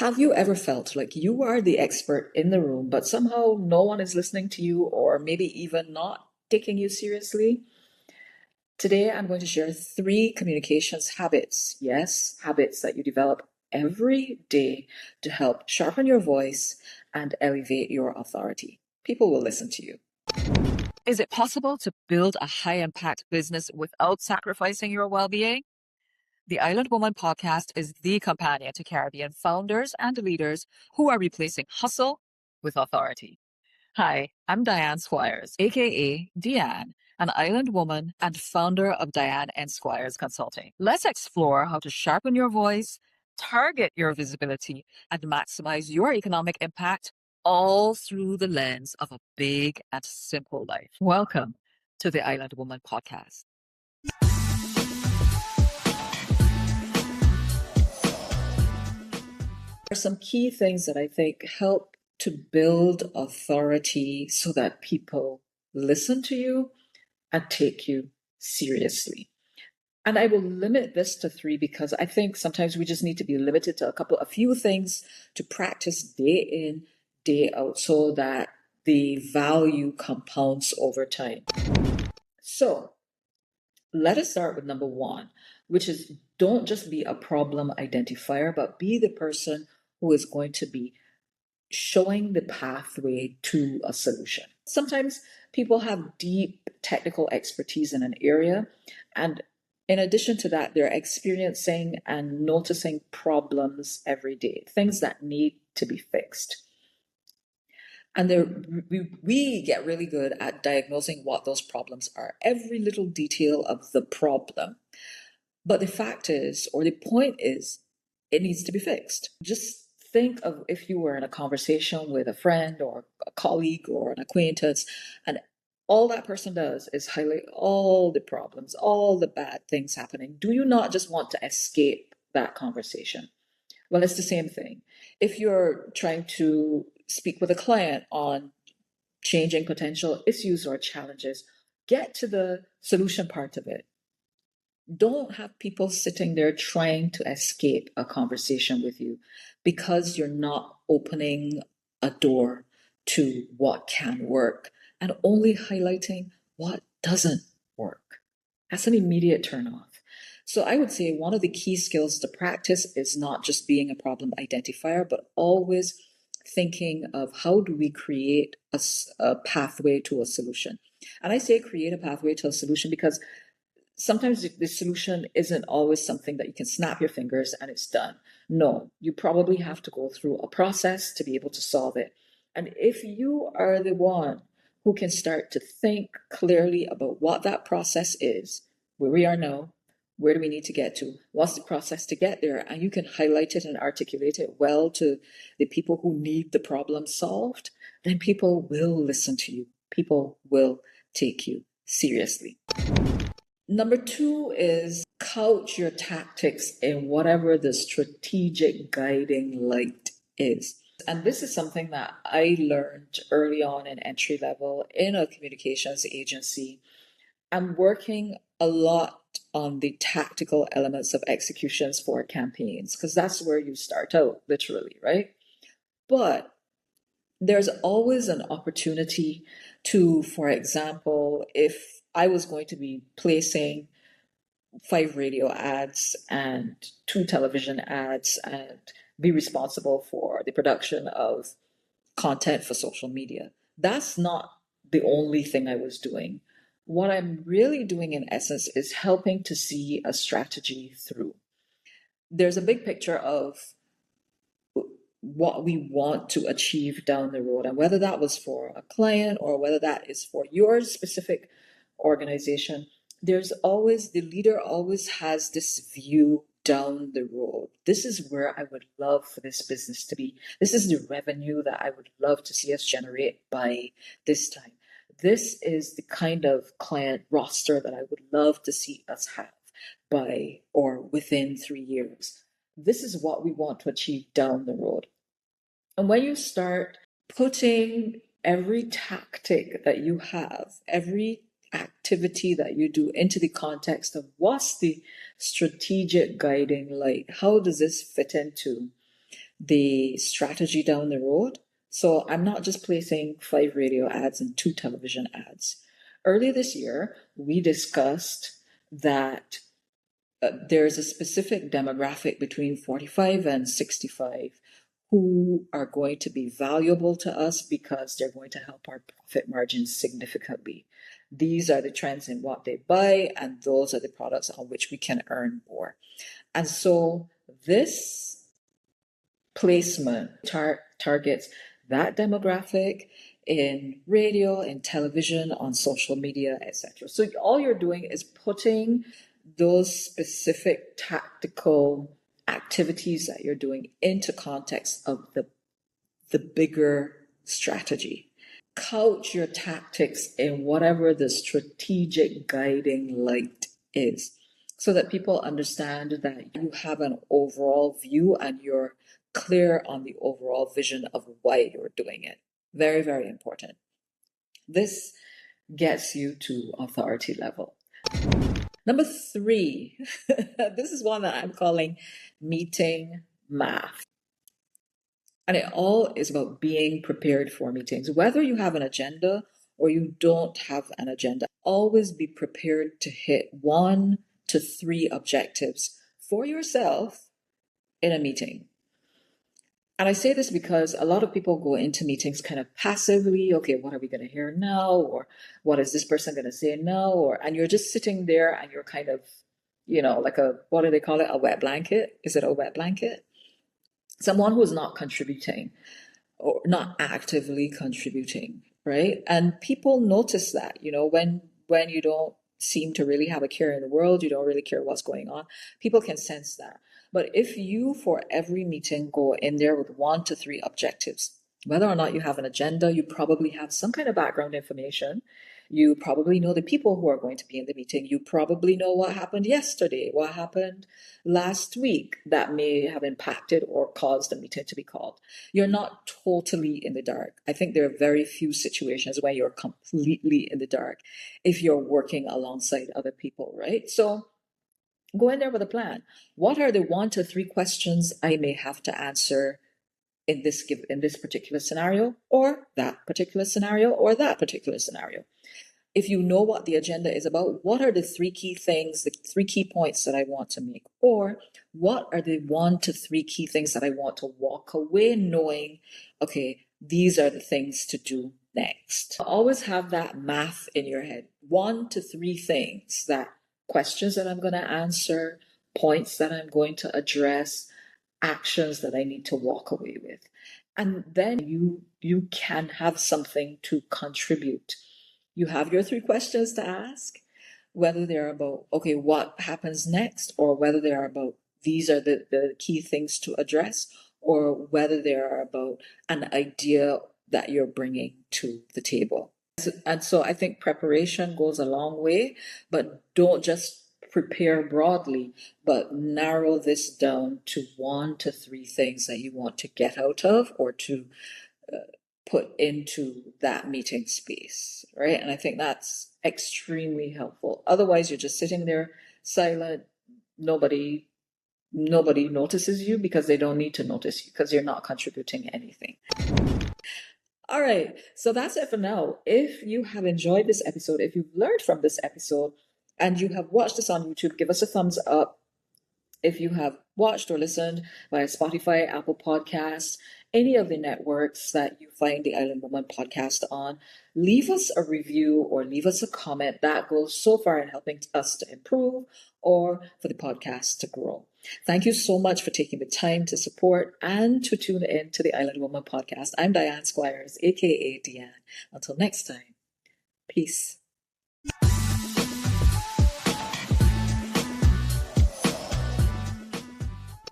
Have you ever felt like you are the expert in the room, but somehow no one is listening to you or maybe even not taking you seriously? Today, I'm going to share 3 communications habits. Yes, habits that you develop every day to help sharpen your voice and elevate your authority. People will listen to you. Is it possible to build a high impact business without sacrificing your well being? The Island Woman podcast is the companion to Caribbean founders and leaders who are replacing hustle with authority. Hi, I'm Dianne Squires, aka Dianne, an island woman and founder of Dianne Squires Consulting. Let's explore how to sharpen your voice, target your visibility, and maximize your economic impact, all through the lens of a big and simple life. Welcome to the Island Woman podcast. There are some key things that I think help to build authority so that people listen to you and take you seriously. And I will limit this to 3 because I think sometimes we just need to be limited to a few things to practice day in, day out so that the value compounds over time. So let us start with number 1, which is don't just be a problem identifier, but be the person who is going to be showing the pathway to a solution. Sometimes people have deep technical expertise in an area, and in addition to that, they're experiencing and noticing problems every day, things that need to be fixed. And we get really good at diagnosing what those problems are, every little detail of the problem. But the fact is, or the point is, it needs to be fixed. Just think of if you were in a conversation with a friend or a colleague or an acquaintance, and all that person does is highlight all the problems, all the bad things happening. Do you not just want to escape that conversation? Well, it's the same thing. If you're trying to speak with a client on changing potential issues or challenges, get to the solution part of it. Don't have people sitting there trying to escape a conversation with you because you're not opening a door to what can work and only highlighting what doesn't work. That's an immediate turnoff. So I would say one of the key skills to practice is not just being a problem identifier, but always thinking of how do we create a pathway to a solution. And I say create a pathway to a solution because sometimes the solution isn't always something that you can snap your fingers and it's done. No, you probably have to go through a process to be able to solve it. And if you are the one who can start to think clearly about what that process is, where we are now, where do we need to get to, what's the process to get there, and you can highlight it and articulate it well to the people who need the problem solved, then people will listen to you. People will take you seriously. Number 2 is couch your tactics in whatever the strategic guiding light is. And this is something that I learned early on in entry level in a communications agency. I'm working a lot on the tactical elements of executions for campaigns because that's where you start out, literally, right? But there's always an opportunity to, for example, if I was going to be placing 5 radio ads and 2 television ads and be responsible for the production of content for social media, that's not the only thing I was doing. What I'm really doing in essence is helping to see a strategy through. There's a big picture of what we want to achieve down the road, and whether that was for a client or whether that is for your specific organization, there's always, the leader always has this view down the road. This is where I would love for this business to be. This is the revenue that I would love to see us generate by this time. This is the kind of client roster that I would love to see us have by or within 3 years. This is what we want to achieve down the road. And when you start putting every tactic that you have, every activity that you do into the context of what's the strategic guiding light, how does this fit into the strategy down the road. So I'm not just placing 5 radio ads and 2 television ads. Earlier this year, we discussed that there's a specific demographic between 45 and 65 who are going to be valuable to us because they're going to help our profit margins significantly. These are the trends in what they buy, and those are the products on which we can earn more. And so this placement targets that demographic in radio, in television, on social media, etc. So all you're doing is putting those specific tactical activities that you're doing into context of the bigger strategy. Couch your tactics in whatever the strategic guiding light is, so that people understand that you have an overall view and you're clear on the overall vision of why you're doing it. Very, very important. This gets you to authority level. Number 3, this is one that I'm calling meeting math. And it all is about being prepared for meetings. Whether you have an agenda or you don't have an agenda, always be prepared to hit 1 to 3 objectives for yourself in a meeting. And I say this because a lot of people go into meetings kind of passively. Okay, what are we going to hear now? Or what is this person going to say now? And you're just sitting there and you're kind of, like what do they call it? A wet blanket? Is it a wet blanket? Someone who's not contributing or not actively contributing, right? And people notice that, when you don't seem to really have a care in the world, you don't really care what's going on, people can sense that. But if you, for every meeting, go in there with 1 to 3 objectives, whether or not you have an agenda, you probably have some kind of background information. You probably know the people who are going to be in the meeting. You probably know what happened yesterday, what happened last week that may have impacted or caused the meeting to be called. You're not totally in the dark. I think there are very few situations where you're completely in the dark if you're working alongside other people, right? So go in there with a plan. What are the 1 to 3 questions I may have to answer in this particular scenario, or that particular scenario, or that particular scenario? If you know what the agenda is about, what are the 3 key things, the 3 key points that I want to make? Or what are the 1 to 3 key things that I want to walk away knowing, okay, these are the things to do next? Always have that math in your head. 1 to 3 things, that questions that I'm going to answer, points that I'm going to address, actions that I need to walk away with. And then you can have something to contribute. You have your 3 questions to ask, whether they're about, okay, what happens next, or whether they're about, these are the key things to address, or whether they are about an idea that you're bringing to the table. And so I think preparation goes a long way, but don't just prepare broadly, but narrow this down to 1 to 3 things that you want to get out of or to put into that meeting space, right? And I think that's extremely helpful. Otherwise, you're just sitting there silent. Nobody notices you because they don't need to notice you because you're not contributing anything. All right, so that's it for now. If you have enjoyed this episode, if you've learned from this episode, and you have watched this on YouTube, give us a thumbs up. If you have watched or listened via Spotify, Apple Podcasts, any of the networks that you find the Island Woman podcast on, leave us a review or leave us a comment. That goes so far in helping us to improve or for the podcast to grow. Thank you so much for taking the time to support and to tune in to the Island Woman podcast. I'm Dianne Squires, aka Dianne. Until next time, peace.